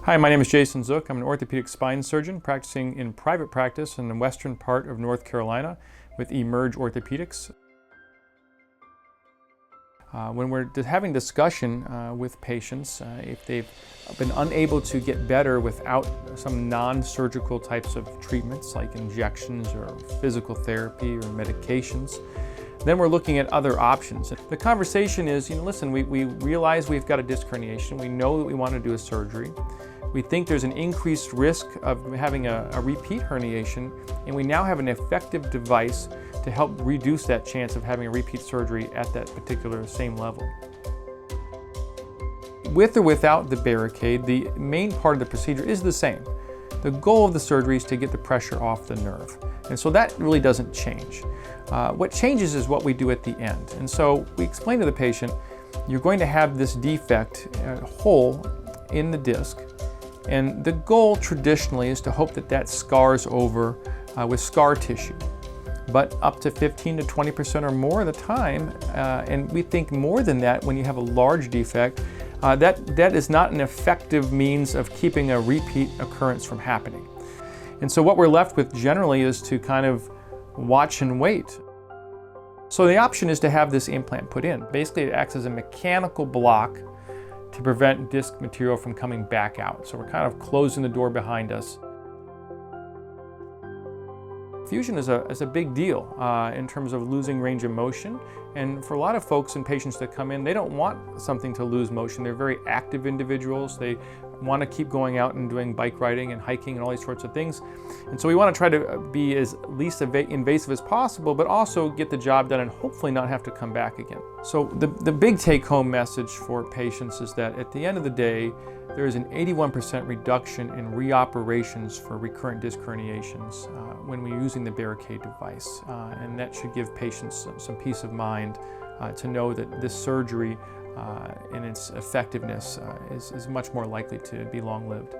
Hi, my name is Jason Zook. I'm an orthopedic spine surgeon practicing in private practice in the western part of North Carolina with Emerge Orthopedics. When we're having discussion with patients, if they've been unable to get better without some non-surgical types of treatments like injections or physical therapy or medications, then we're looking at other options. The conversation is, listen, we realize we've got a disc herniation. We know that we want to do a surgery. We think there's an increased risk of having a repeat herniation, and we now have an effective device to help reduce that chance of having a repeat surgery at that particular same level. With or without the Barricaid, the main part of the procedure is the same. The goal of the surgery is to get the pressure off the nerve, and so that really doesn't change. What changes is what we do at the end. And so we explain to the patient, you're going to have this defect, hole in the disc, and the goal traditionally is to hope that that scars over with scar tissue. But up to 15 to 20% or more of the time, and we think more than that when you have a large defect, that is not an effective means of keeping a repeat occurrence from happening. And so what we're left with generally is to kind of watch and wait. So the option is to have this implant put in. Basically, it acts as a mechanical block to prevent disc material from coming back out. So we're kind of closing the door behind us. Fusion is a big deal in terms of losing range of motion. And for a lot of folks and patients that come in, they don't want something to lose motion. They're very active individuals. They want to keep going out and doing bike riding and hiking and all these sorts of things. And so we want to try to be as least invasive as possible, but also get the job done and hopefully not have to come back again. So the big take-home message for patients is that at the end of the day, there is an 81% reduction in reoperations for recurrent disc herniations when we're using the Barricaid device. And that should give patients some peace of mind to know that this surgery and its effectiveness is much more likely to be long-lived.